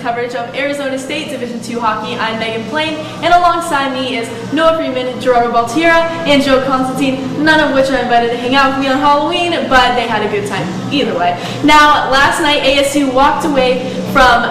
coverage of Arizona State Division II hockey. I'm Megan Plain, and alongside me is Noah Freeman, Gerardo Baltira, and Joe Constantin, none of which are invited to hang out with me on Halloween, but they had a good time either way. Now, last night ASU walked away from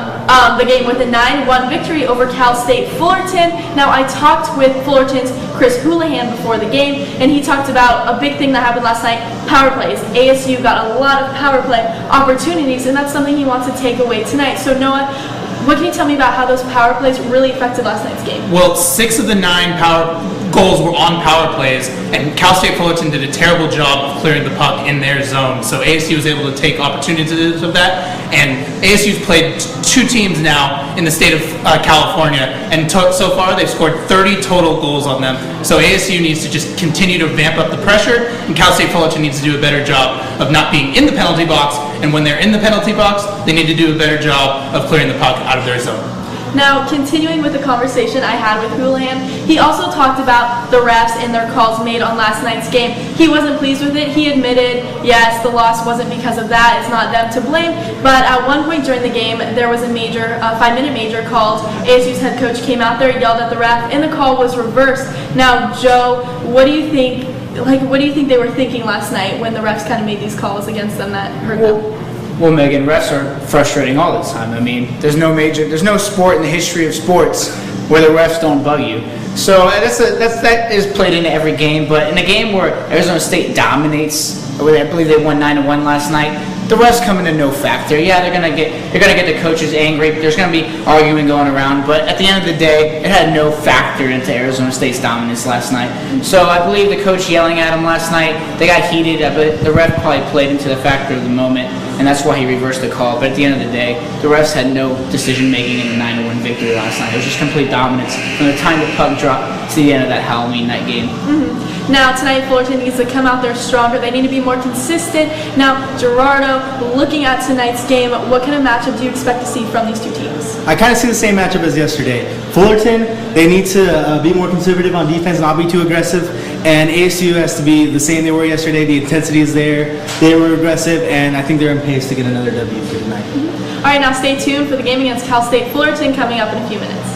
the game with a 9-1 victory over Cal State Fullerton. Now, I talked with Fullerton's Chris Houlihan before the game, and he talked about a big thing that happened last night, power plays. ASU got a lot of power play opportunities, and that's something he wants to take away tonight. So, Noah, what can you tell me about how those power plays really affected last night's game? Well, 6 of the 9 power goals were on power plays, and Cal State Fullerton did a terrible job of clearing the puck in their zone. So ASU was able to take opportunities of that, and ASU's played 2 teams now in the state of California, and so far they've scored 30 total goals on them. So ASU needs to just continue to vamp up the pressure, and Cal State Fullerton needs to do a better job of not being in the penalty box, and when they're in the penalty box, they need to do a better job of clearing the puck out of their zone. Now, continuing with the conversation I had with Houlihan, he also talked about the refs and their calls made on last night's game. He wasn't pleased with it. He admitted, yes, the loss wasn't because of that. It's not them to blame. But at one point during the game, there was a 5-minute major called. ASU's head coach came out there, yelled at the ref, and the call was reversed. Now, Joe, what do you think? What do you think they were thinking last night when the refs kind of made these calls against them that hurt them? Well, Megan, refs are frustrating all the time. I mean, there's no sport in the history of sports where the refs don't bug you. So that is played into every game. But in a game where Arizona State dominates, I believe they won 9-1 last night, the refs come into no factor. Yeah, they're gonna get the coaches angry. There's gonna be arguing going around, but at the end of the day, it had no factor into Arizona State's dominance last night. So I believe the coach yelling at them last night, they got heated, but the ref probably played into the factor of the moment, and that's why he reversed the call. But at the end of the day, the refs had no decision making in the 9-1 victory last night. It was just complete dominance from the time the puck dropped to the end of that Halloween night game. Mm-hmm. Now, tonight, Fullerton needs to come out there stronger. They need to be more consistent. Now, Gerardo, looking at tonight's game, what kind of matchup do you expect to see from these 2 teams? I kind of see the same matchup as yesterday. Fullerton, they need to be more conservative on defense, not be too aggressive. And ASU has to be the same they were yesterday. The intensity is there. They were aggressive, and I think they're in pace to get another W for tonight. Mm-hmm. All right, now stay tuned for the game against Cal State Fullerton coming up in a few minutes.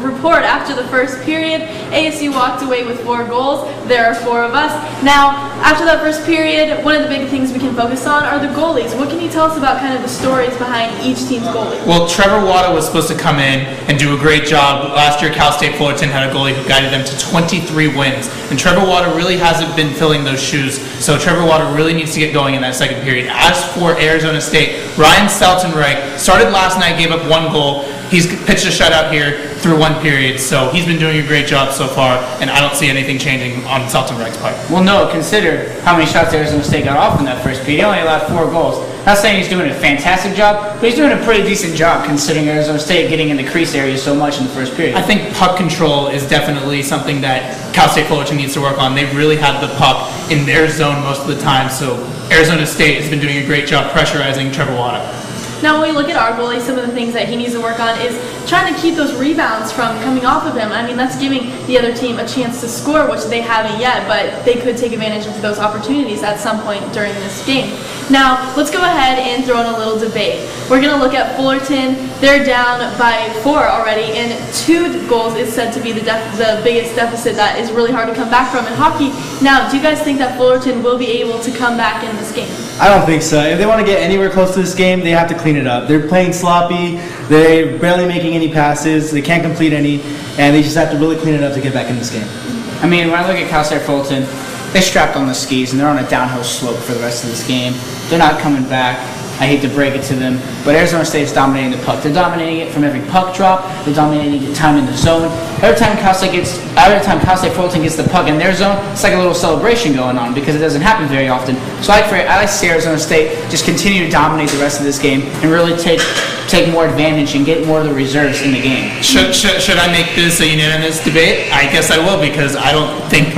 Report after the first period. ASU walked away with 4 goals. There are 4 of us. Now, after that first period, one of the big things we can focus on are the goalies. What can you tell us about kind of the stories behind each team's goalie? Well, Trevor Wada was supposed to come in and do a great job. Last year, Cal State Fullerton had a goalie who guided them to 23 wins. And Trevor Wada really hasn't been filling those shoes, so Trevor Wada really needs to get going in that second period. As for Arizona State, Ryan Saltenreich started last night, gave up 1 goal. He's pitched a shutout here through 1 period, so he's been doing a great job so far, and I don't see anything changing on Saltenreich's part. Well, no, consider how many shots Arizona State got off in that first period. He only allowed 4 goals. Not saying he's doing a fantastic job, but he's doing a pretty decent job considering Arizona State getting in the crease area so much in the first period. I think puck control is definitely something that Cal State Fullerton needs to work on. They've really had the puck in their zone most of the time, so Arizona State has been doing a great job pressurizing Trevor Wada. Now, when we look at our goalie, some of the things that he needs to work on is trying to keep those rebounds from coming off of him. I mean, that's giving the other team a chance to score, which they haven't yet, but they could take advantage of those opportunities at some point during this game. Now, let's go ahead and throw in a little debate. We're going to look at Fullerton. They're down by 4 already, and 2 goals is said to be the biggest deficit that is really hard to come back from in hockey. Now, do you guys think that Fullerton will be able to come back in this game? I don't think so. If they want to get anywhere close to this game, they have to clean it up. They're playing sloppy. They're barely making any passes. They can't complete any, and they just have to really clean it up to get back in this game. I mean, when I look at Cal State Fullerton, they strapped on the skis and they're on a downhill slope for the rest of this game. They're not coming back. I hate to break it to them, but Arizona State's dominating the puck. They're dominating it from every puck drop. They're dominating the time in the zone. Every time Cal State Fullerton gets the puck in their zone, it's like a little celebration going on because it doesn't happen very often. So I like to see Arizona State just continue to dominate the rest of this game and really take more advantage and get more of the reserves in the game. Should I make this a unanimous debate? I guess I will, because I don't think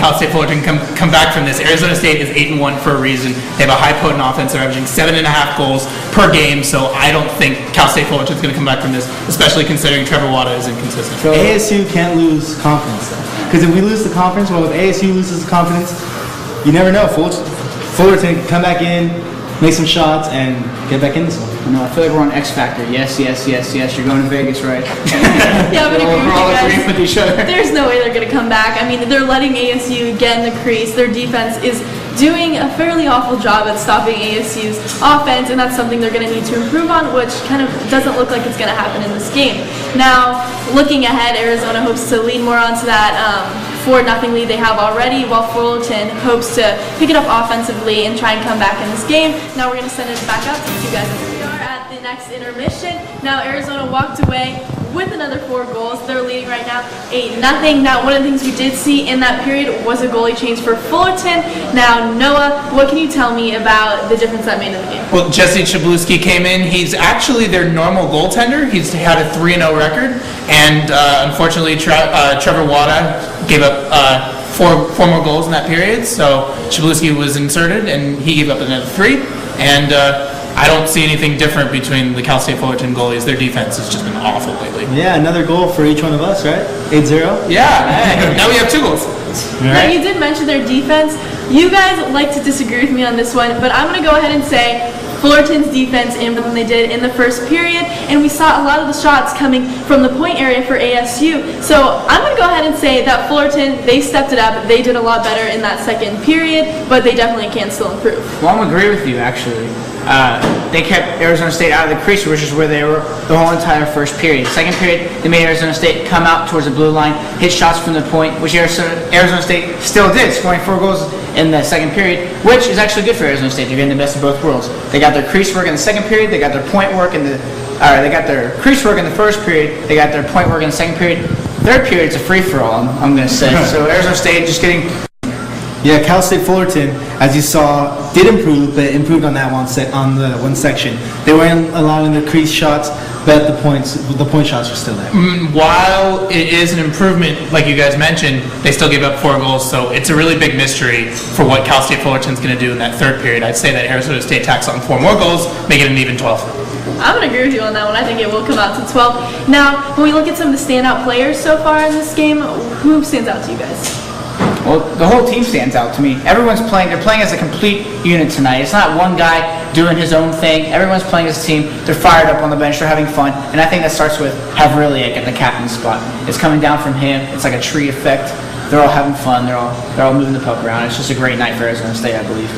Cal State Fullerton can come back from this. Arizona State is 8-1 for a reason. They have a high potent offense. They're averaging 7.5 goals per game, so I don't think Cal State Fullerton is going to come back from this, especially considering Trevor Wada is inconsistent. ASU can't lose confidence, though. Because if we lose the confidence, well, if ASU loses the confidence, you never know. Fullerton can come back in, make some shots, and get back in this one. No, I feel like we're on X Factor. Yes. You're going to Vegas, right? Yeah, I'm going to agree We're all with you agreeing with guys. each other. There's no way they're going to come back. I mean, they're letting ASU get in the crease. Their defense is doing a fairly awful job at stopping ASU's offense, and that's something they're going to need to improve on, which kind of doesn't look like it's going to happen in this game. Now, looking ahead, Arizona hopes to lead more onto that 4-0 lead they have already, while Fullerton hopes to pick it up offensively and try and come back in this game. Now we're going to send it back out to you guys. Here we are at the next intermission. Now Arizona walked away with another 4 goals. They're leading right now 8-0. Now, one of the things we did see in that period was a goalie change for Fullerton. Now, Noah, what can you tell me about the difference that made in the game? Well, Jesse Chabluski came in. He's actually their normal goaltender. He's had a 3-0 record, and unfortunately, Trevor Wada gave up four more goals in that period. So Chabluski was inserted, and he gave up another 3. And I don't see anything different between the Cal State Fullerton goalies. Their defense has just been awful lately. Yeah, another goal for each one of us, right? 8-0. Yeah, now we have 2 goals. Now, you did mention their defense. You guys like to disagree with me on this one, but I'm going to go ahead and say Fullerton's defense improved than they did in the first period, and we saw a lot of the shots coming from the point area for ASU. So I'm going to go ahead and say that Fullerton, they stepped it up. They did a lot better in that second period, but they definitely can still improve. Well, I'm agree with you, actually. They kept Arizona State out of the crease, which is where they were the whole entire first period. Second period, they made Arizona State come out towards the blue line, hit shots from the point, which Arizona State still did, scoring 4 goals in the second period, which is actually good for Arizona State. They're getting the best of both worlds. They got their crease work in the second period, they got their point work in the they got their crease work in the first period, they got their point work in the second period. Third period's a free-for-all, I'm going to say. So Arizona State just getting... Yeah, Cal State Fullerton, as you saw, did improve, but improved on that on the one section. They weren't allowing their crease shots, but the point shots were still there. While it is an improvement, like you guys mentioned, they still gave up 4 goals, so it's a really big mystery for what Cal State Fullerton's going to do in that third period. I'd say that Arizona State tacks on 4 more goals, make it an even 12. I'm going to agree with you on that one. I think it will come out to 12. Now, when we look at some of the standout players so far in this game, who stands out to you guys? Well, the whole team stands out to me. Everyone's playing. They're playing as a complete unit tonight. It's not one guy doing his own thing. Everyone's playing as a team. They're fired up on the bench. They're having fun. And I think that starts with Havrilliak at the captain spot. It's coming down from him. It's like a tree effect. They're all having fun. They're all moving the puck around. It's just a great night for Arizona State, I believe.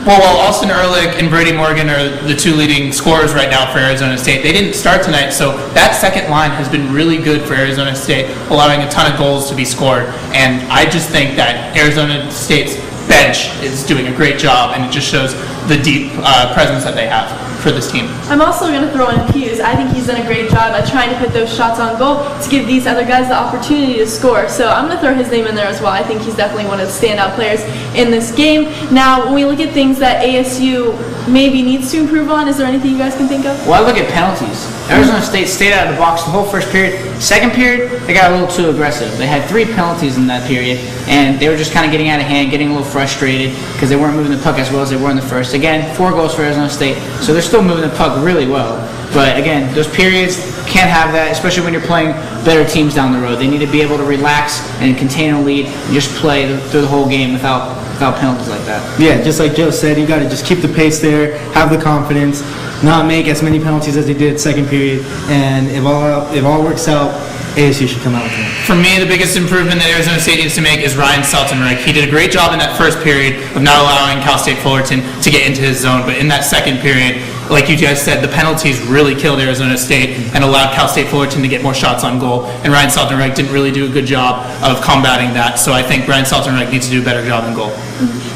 Well, while Austin Ehrlich and Brady Morgan are the 2 leading scorers right now for Arizona State, they didn't start tonight, so that second line has been really good for Arizona State, allowing a ton of goals to be scored. And I just think that Arizona State's bench is doing a great job, and it just shows the deep presence that they have for this team. I'm also going to throw in Hughes. I think he's done a great job at trying to put those shots on goal to give these other guys the opportunity to score. So I'm going to throw his name in there as well. I think he's definitely one of the standout players in this game. Now, when we look at things that ASU maybe needs to improve on, is there anything you guys can think of? Well, I look at penalties. Arizona State stayed out of the box the whole first period. Second period, they got a little too aggressive. They had 3 penalties in that period, and they were just kind of getting out of hand, getting a little frustrated because they weren't moving the puck as well as they were in the first. Again, 4 goals for Arizona State, so they're still moving the puck really well. But again, those periods can't have that, especially when you're playing better teams down the road. They need to be able to relax and contain a lead and just play through the whole game without penalties like that. Yeah, just like Joe said, you got to just keep the pace there, have the confidence, not make as many penalties as they did second period, and if all works out, ASU should come out with it. For me, the biggest improvement that Arizona State needs to make is Ryan Seltenreich. He did a great job in that first period of not allowing Cal State Fullerton to get into his zone, but in that second period, like you guys said, the penalties really killed Arizona State and allowed Cal State Fullerton to get more shots on goal, and Ryan Seltenreich didn't really do a good job of combating that, so I think Ryan Seltenreich needs to do a better job in goal.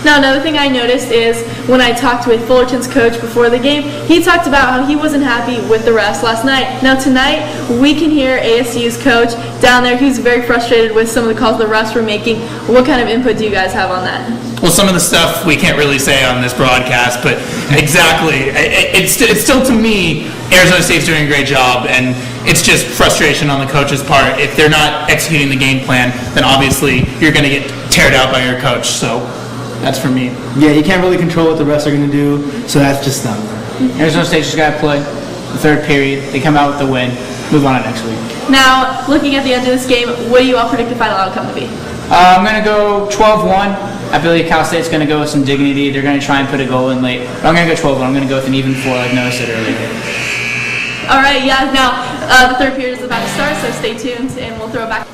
Now, another thing I noticed is when I talked with Fullerton's coach before the game, he talked about how he wasn't happy with the refs last night. Now, tonight, we can hear ASU's coach down there. He was very frustrated with some of the calls the refs were making. What kind of input do you guys have on that? Well, some of the stuff we can't really say on this broadcast, but exactly, it's still to me, Arizona State's doing a great job, and it's just frustration on the coach's part. If they're not executing the game plan, then obviously you're going to get teared out by your coach. So that's for me. Yeah, you can't really control what the refs are going to do, so that's just them. Arizona State just got to play the third period. They come out with the win. Move on to next week. Now, looking at the end of this game, what do you all predict the final outcome to be? I'm going to go 12-1. I believe Cal State's going to go with some dignity. They're going to try and put a goal in late. But I'm going to go 12-1. I'm going to go with an even floor, like Noah said earlier. All right, yeah, now the third period is about to start, so stay tuned, and we'll throw it back.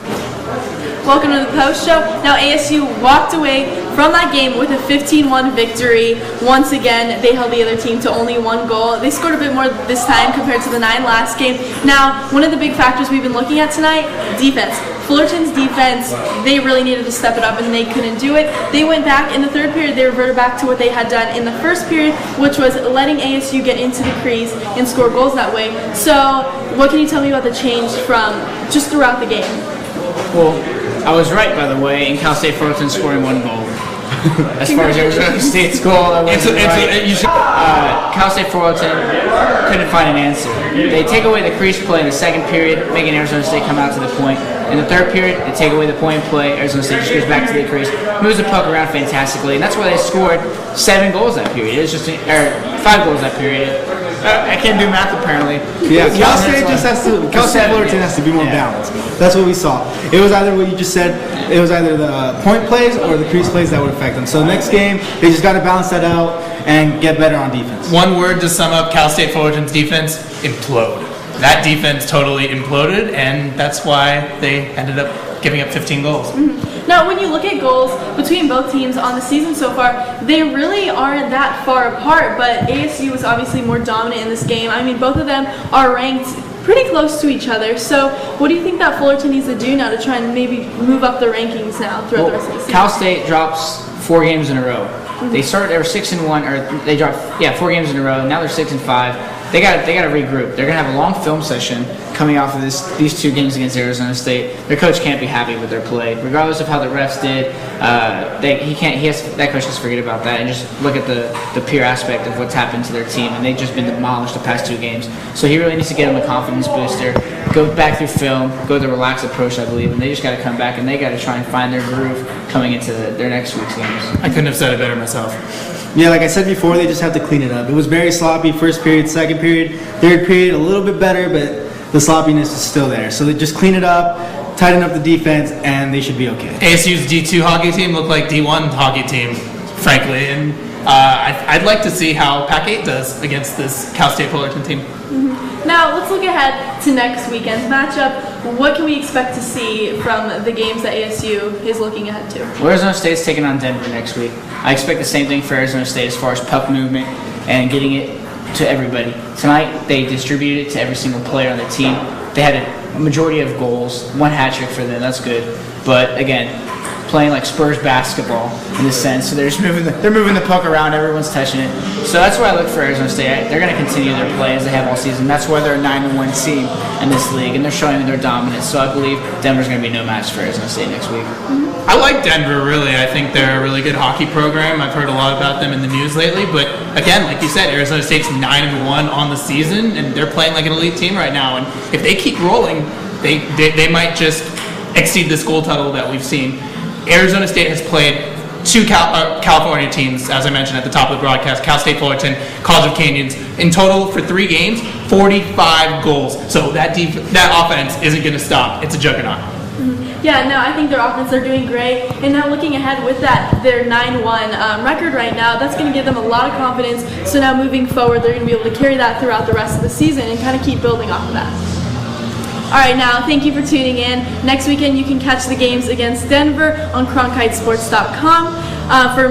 Welcome to the post show. Now ASU walked away from that game with a 15-1 victory. Once again, they held the other team to only 1 goal. They scored a bit more this time compared to the 9 last game. Now, one of the big factors we've been looking at tonight, defense. Fullerton's defense, they really needed to step it up, and they couldn't do it. They went back in the third period. They reverted back to what they had done in the first period, which was letting ASU get into the crease and score goals that way. So, what can you tell me about the change from just throughout the game? Well, I was right, by the way, in Cal State Fullerton scoring 1 goal. As far as Arizona State's goal, I was right. Cal State Fullerton couldn't find an answer. They take away the crease play in the second period, making Arizona State come out to the point. In the third period, they take away the point play. Arizona State just goes back to the crease, moves the puck around fantastically, and that's why they scored 7 goals that period. It was just 5 goals that period. I can't do math apparently. Yeah, Cal State just has to. Cal State Fullerton has to be more balanced. That's what we saw. It was either what you just said. It was either the point plays or the crease plays that would affect them. So next game, they just got to balance that out and get better on defense. One word to sum up Cal State Fullerton's defense: implode. That defense totally imploded, and that's why they ended up giving up 15 goals. Mm-hmm. Now, when you look at goals between both teams on the season so far, they really aren't that far apart, but ASU was obviously more dominant in this game. I mean, both of them are ranked pretty close to each other. So what do you think that Fullerton needs to do now to try and maybe move up the rankings now throughout the rest of the season? Cal State drops 4 games in a row. They were 6-1, or they dropped 4 games in a row. Now they're 6-5. They got to regroup. They're gonna have a long film session coming off of these 2 games against Arizona State. Their coach can't be happy with their play, regardless of how the refs did. That coach has to forget about that and just look at the pure aspect of what's happened to their team. And they've just been demolished the past 2 games. So he really needs to get them a confidence booster. Go back through film, go the relaxed approach, I believe, and they just got to come back and they got to try and find their groove coming into their next week's games. I couldn't have said it better myself. Yeah, like I said before, they just have to clean it up. It was very sloppy first period, second period, third period, a little bit better, but the sloppiness is still there. So they just clean it up, tighten up the defense, and they should be okay. ASU's D2 hockey team looked like D1 hockey team, frankly, and I'd like to see how Pac-8 does against this Cal State Fullerton team. Mm-hmm. Now, let's look ahead to next weekend's matchup. What can we expect to see from the games that ASU is looking ahead to? Well, Arizona State's taking on Denver next week. I expect the same thing for Arizona State as far as puck movement and getting it to everybody. Tonight, they distributed it to every single player on the team. They had a majority of goals, 1 hat trick for them, that's good. But again, playing like Spurs basketball in a sense, so they're just moving the puck around, everyone's touching it. So that's why I look for Arizona State. They're going to continue their play as they have all season. That's why they're a 9-1 team in this league, and they're showing their dominance. So I believe Denver's going to be no match for Arizona State next week. I like Denver, really. I think they're a really good hockey program. I've heard a lot about them in the news lately. But again, like you said, Arizona State's 9-1 on the season, and they're playing like an elite team right now. And if they keep rolling, they might just exceed this goal total that we've seen. Arizona State has played 2 California teams, as I mentioned at the top of the broadcast, Cal State Fullerton, College of Canyons. In total, for 3 games, 45 goals. So that offense isn't going to stop. It's a juggernaut. Yeah, no, I think their offense, they're doing great. And now looking ahead with their 9-1 record right now, that's going to give them a lot of confidence. So now moving forward, they're going to be able to carry that throughout the rest of the season and kind of keep building off of that. All right, now thank you for tuning in. Next weekend you can catch the games against Denver on CronkiteSports.com. For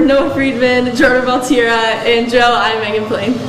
Noah Friedman, Jordan Valtira, and Joe, I'm Megan Plain.